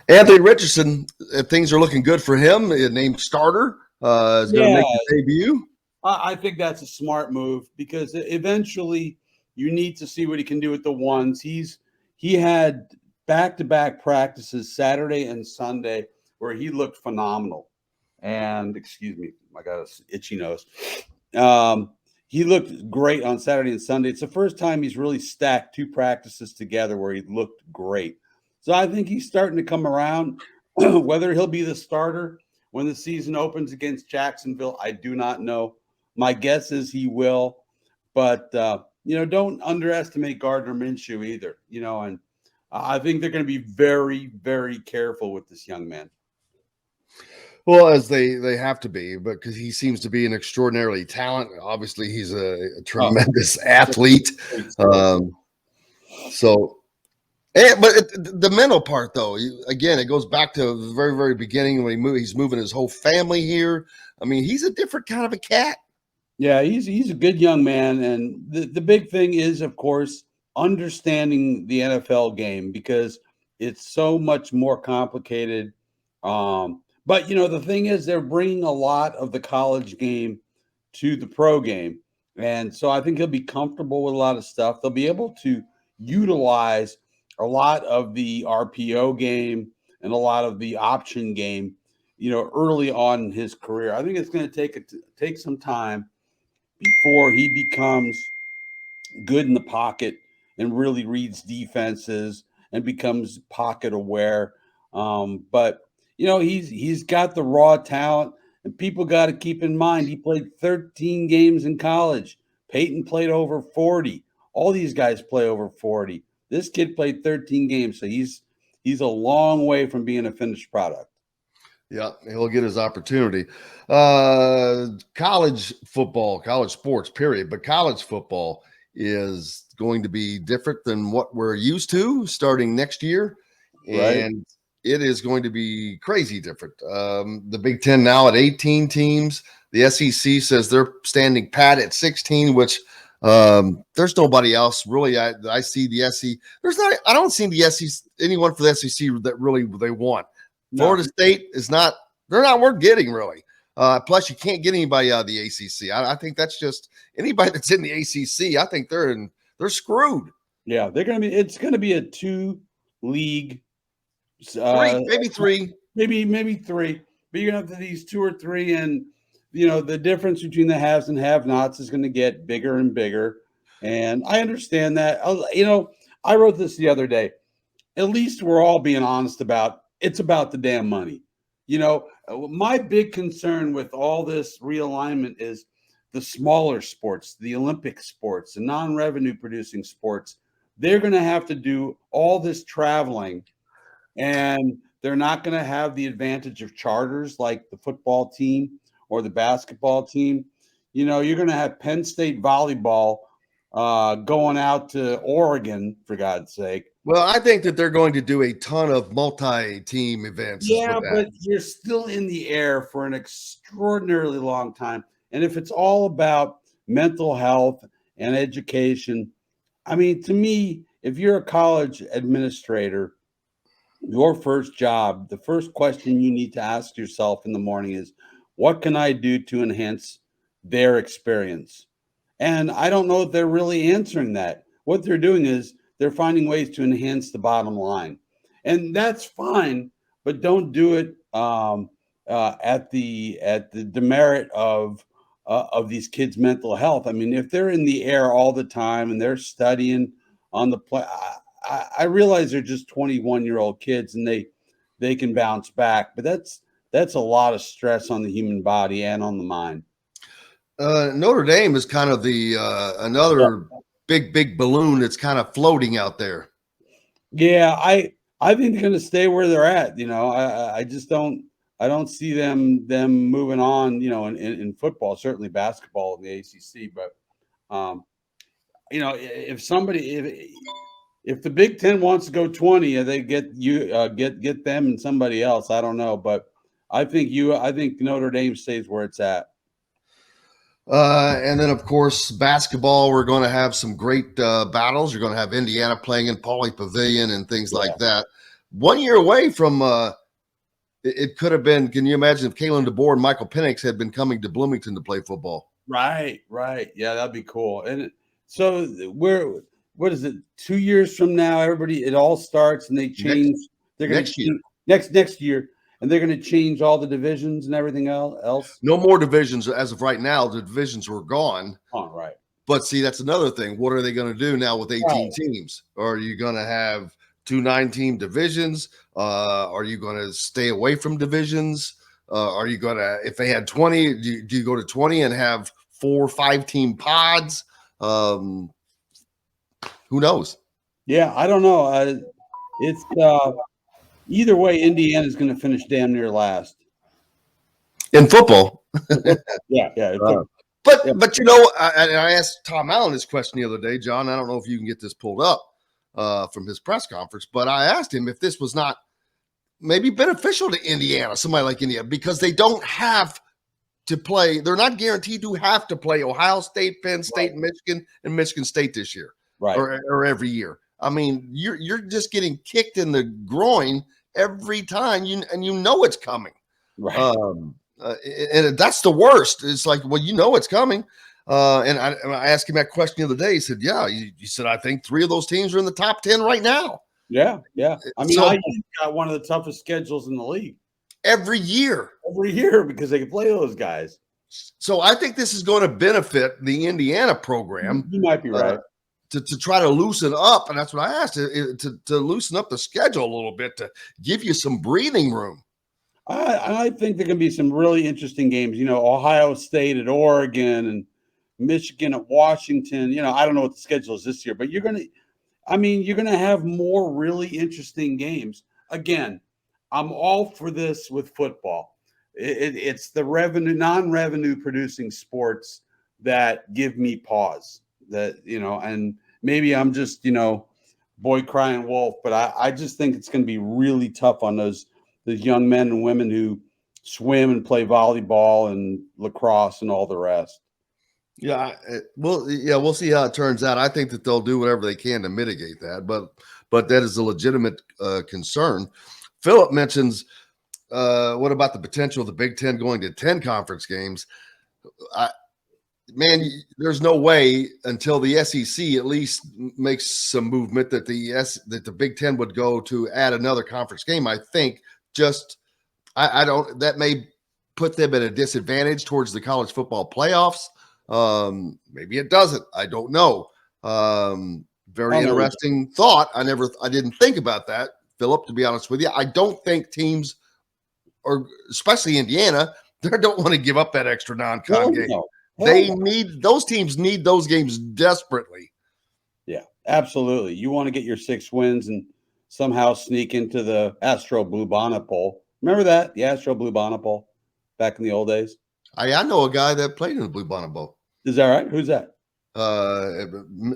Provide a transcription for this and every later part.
Anthony Richardson, things are looking good for him. Named starter, is going to Yeah, make his debut. I think that's a smart move because eventually you need to see what he can do with the ones. He had back-to-back practices Saturday and Sunday where he looked phenomenal. And excuse me, I got an itchy nose. Um, he looked great on Saturday and Sunday. It's the first time he's really stacked two practices together where he looked great. So I think he's starting to come around. Whether he'll be the starter when the season opens against Jacksonville, I do not know. My guess is he will, but don't underestimate Gardner Minshew either. And I think they're going to be very, very careful with this young man. Well, as they have to be, but because he seems to be an extraordinarily talent. Obviously, he's a tremendous athlete. So, but the mental part, though, again, it goes back to the very, very beginning when he's moving his whole family here. I mean, he's a different kind of a cat. Yeah, he's a good young man, and the big thing is, of course, understanding the NFL game because it's so much more complicated. But the thing is, they're bringing a lot of the college game to the pro game, and so I think he'll be comfortable with a lot of stuff. They'll be able to utilize a lot of the RPO game and a lot of the option game, early on in his career. I think it's going to take some time before he becomes good in the pocket and really reads defenses and becomes pocket aware. But he's got the raw talent, and people got to keep in mind he played 13 games in college. Peyton played over 40. All these guys play over 40. This kid played 13 games, so he's a long way from being a finished product. Yeah, he'll get his opportunity. College football, college sports, period. But college football is going to be different than what we're used to starting next year. Right. And it is going to be crazy different. The Big Ten now at 18 teams. The SEC says they're standing pat at 16, which there's nobody else really. I see the SEC. I don't see the SEC, anyone for the SEC that really they want. No. Florida State is not, they're not worth getting really. Plus, you can't get anybody out of the ACC. I think that's just anybody that's in the ACC. I think they're screwed. Yeah, it's going to be a 2-league, maybe three, maybe three. But you're going to have these 2 or 3, and the difference between the haves and have-nots is going to get bigger and bigger. And I understand that. I wrote this the other day. At least we're all being honest about. It's about the damn money. My big concern with all this realignment is the smaller sports, the Olympic sports, the non-revenue producing sports. They're going to have to do all this traveling, and they're not going to have the advantage of charters like the football team or the basketball team. You're going to have Penn State volleyball going out to Oregon, for God's sake. Well, I think that they're going to do a ton of multi-team events. Yeah, but you're still in the air for an extraordinarily long time. And if it's all about mental health and education, I mean, to me, if you're a college administrator, your first job, the first question you need to ask yourself in the morning is, what can I do to enhance their experience? And I don't know if they're really answering that. What they're doing is they're finding ways to enhance the bottom line, and that's fine. But don't do it at the demerit of these kids' mental health. I mean, if they're in the air all the time and they're studying on the play, I realize they're just 21-year-old kids and they can bounce back, but that's a lot of stress on the human body and on the mind. Notre Dame is kind of the another big balloon that's kind of floating out there. Yeah, I think they're going to stay where they're at. I just don't see them moving on. In football, certainly basketball in the ACC, but if the Big Ten wants to go 20, they get them and somebody else. I don't know, but I think Notre Dame stays where it's at. And then, of course, basketball, we're going to have some great battles. You're going to have Indiana playing in Pauley Pavilion and things like that. 1 year away from it could have been. Can you imagine if Kalen DeBoer and Michael Penix had been coming to Bloomington to play football? Right. Yeah, that'd be cool. And so what is it? 2 years from now, it all starts and they change. They're going to year. Next year, and they're going to change all the divisions and everything else. No more divisions as of right now. The divisions were gone. Oh, right. But see, that's another thing. What are they going to do now with 18 teams? Or are you going to have 2 9-team divisions? Are you going to stay away from divisions? Are you going to, if they had 20, do you go to 20 and have 4 5-team pods? Who knows? Yeah, I don't know. It's either way, Indiana's going to finish damn near last in football. Yeah. But you know, I asked Tom Allen this question the other day, John. I don't know if you can get this pulled up from his press conference, but I asked him if this was not maybe beneficial to Indiana, somebody like Indiana, because they don't have to play. They're not guaranteed to have to play Ohio State, Penn State, Michigan, and Michigan State this year, or every year. I mean, you're just getting kicked in the groin every time, and you know it's coming. Right. And that's the worst. It's like, well, you know it's coming. And I asked him that question the other day. He said, yeah. He said, I think 3 of those teams are in the top 10 right now. Yeah. I mean, I got one of the toughest schedules in the league. Every year. Because they can play those guys. So I think this is going to benefit the Indiana program. You might be right. To try to loosen up. And that's what I asked, to loosen up the schedule a little bit, to give you some breathing room. I think there can be some really interesting games. You know, Ohio State at Oregon and Michigan at Washington. You know, I don't know what the schedule is this year, but you're going to have more really interesting games. Again, I'm all for this with football. It's the non-revenue producing sports that give me pause. That, you know, and maybe I'm just, you know, boy crying wolf, but I just think it's going to be really tough on those young men and women who swim and play volleyball and lacrosse and all the rest. Yeah, we'll see how it turns out. I think that they'll do whatever they can to mitigate that, but that is a legitimate concern. Philip mentions, what about the potential of the Big Ten going to 10 conference games? Man, there's no way until the SEC at least makes some movement that the Big Ten would go to add another conference game. I think I don't. That may put them at a disadvantage towards the college football playoffs. Maybe it doesn't. I don't know. Very interesting thought. I didn't think about that, Philip. To be honest with you, I don't think teams, or especially Indiana, they don't want to give up that extra non-con game. Those teams need those games desperately. Yeah, absolutely. You want to get your 6 wins and somehow sneak into the Astro Blue Bonnet Bowl. Remember that? The Astro Blue Bonnet Bowl back in the old days? I know a guy that played in the Blue Bonnet Bowl. Is that right? Who's that?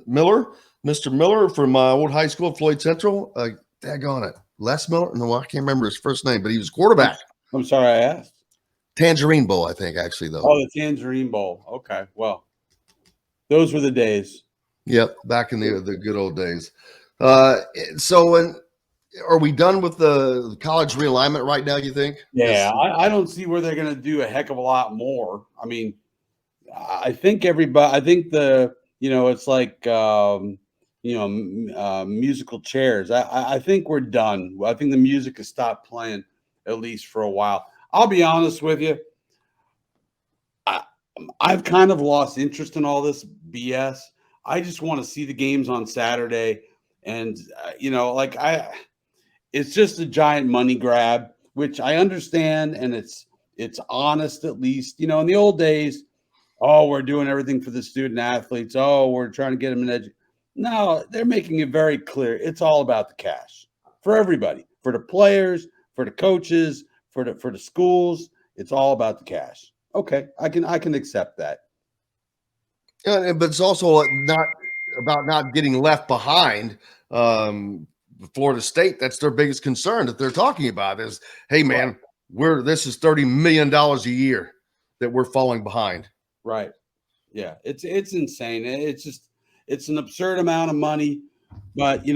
Miller, Mr. Miller from my old high school at Floyd Central. Daggone it. Les Miller? No, I can't remember his first name, but he was quarterback. I'm sorry I asked. Tangerine Bowl, I think, actually, though. Oh, the Tangerine Bowl. Okay. Well, those were the days. Yep, back in the good old days. Are we done with the college realignment right now, you think? Yeah, I don't see where they're going to do a heck of a lot more. I mean, I think it's like, musical chairs. I think we're done. I think the music has stopped playing, at least for a while. I'll be honest with you. I've kind of lost interest in all this BS. I just want to see the games on Saturday. And, it's just a giant money grab, which I understand. And it's honest, at least. You know, in the old days, we're doing everything for the student athletes. We're trying to get them an education. No, they're making it very clear. It's all about the cash for everybody, for the players, for the coaches, for the schools. It's all about the cash. Okay, I can accept that. Yeah, but it's also not about not getting left behind. Florida State, that's their biggest concern that they're talking about is, hey man, this is $30 million a year that we're falling behind. Right. Yeah, it's insane. It's an absurd amount of money, but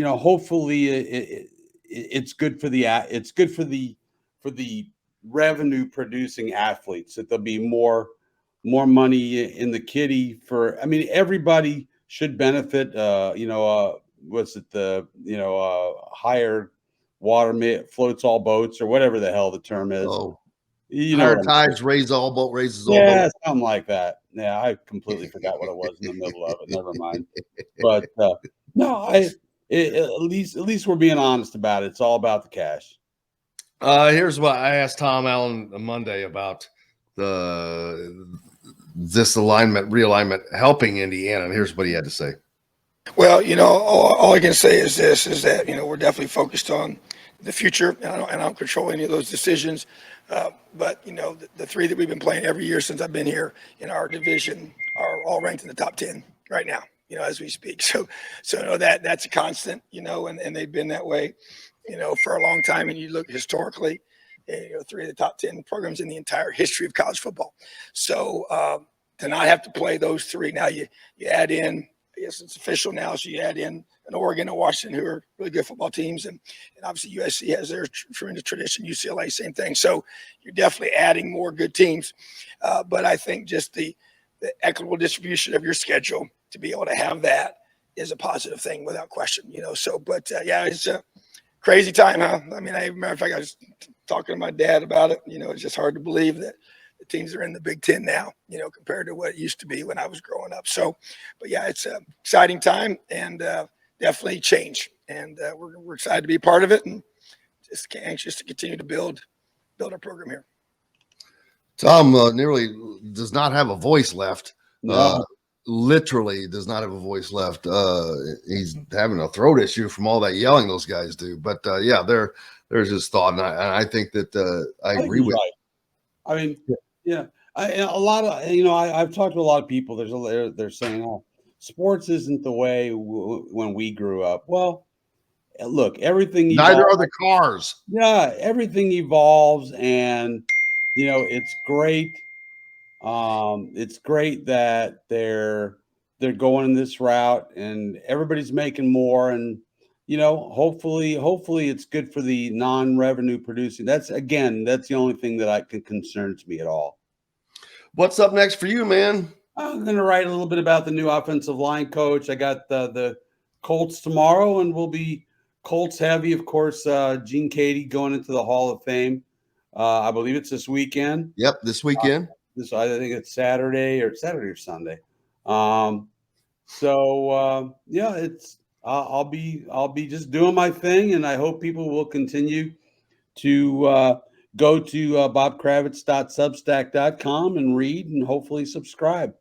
hopefully it's good for the revenue producing athletes, that there'll be more money in the kitty for. I mean, everybody should benefit. What's it, the higher water floats all boats, or whatever the hell the term is. Oh, You know higher what I'm saying? tides raises all Yeah, boats. something like that. Yeah, I completely forgot what it was in the middle of it. Never mind. But no, at least we're being honest about it. It's all about the cash. Here's what I asked Tom Allen on Monday about this realignment helping Indiana, and here's what he had to say. Well, all I can say is this: is that we're definitely focused on the future, and I don't control any of those decisions. But the three that we've been playing every year since I've been here in our division are all ranked in the top 10 right now, as we speak. So that's a constant, and they've been that way, for a long time. And you look historically, three of the top 10 programs in the entire history of college football. So to not have to play those three now, you add in. I guess it's official now, so you add in an Oregon and Washington, who are really good football teams, and obviously USC has their tremendous tradition. UCLA, same thing. So you're definitely adding more good teams. But I think just the equitable distribution of your schedule, to be able to have that, is a positive thing without question. Yeah, it's a crazy time, huh? I mean, matter of fact, I was talking to my dad about it. It's just hard to believe that the teams are in the Big Ten now, compared to what it used to be when I was growing up. So, but yeah, it's an exciting time, and definitely change. And we're excited to be a part of it, and just anxious to continue to build our program here. Tom nearly does not have a voice left. No. Literally does not have a voice left. He's having a throat issue from all that yelling those guys do. But yeah, there's his thought, and I think that I agree with. Right. I mean, yeah, I've talked to a lot of people. They're saying, "Oh, sports isn't the way when we grew up." Well, look, everything Neither evolves. are the cars. Yeah, everything evolves, and it's great. It's great that they're going this route, and everybody's making more, and hopefully it's good for the non-revenue producing. That's the only thing that concerns me at all. What's up next for you, man? I'm going to write a little bit about the new offensive line coach. I got the Colts tomorrow, and we'll be Colts heavy, of course. Gene Cady going into the Hall of Fame. I believe it's this weekend. Yep, this weekend. I think it's Saturday or Sunday. Yeah, it's I'll be just doing my thing, and I hope people will continue to go to bobkravitz.substack.com and read, and hopefully subscribe.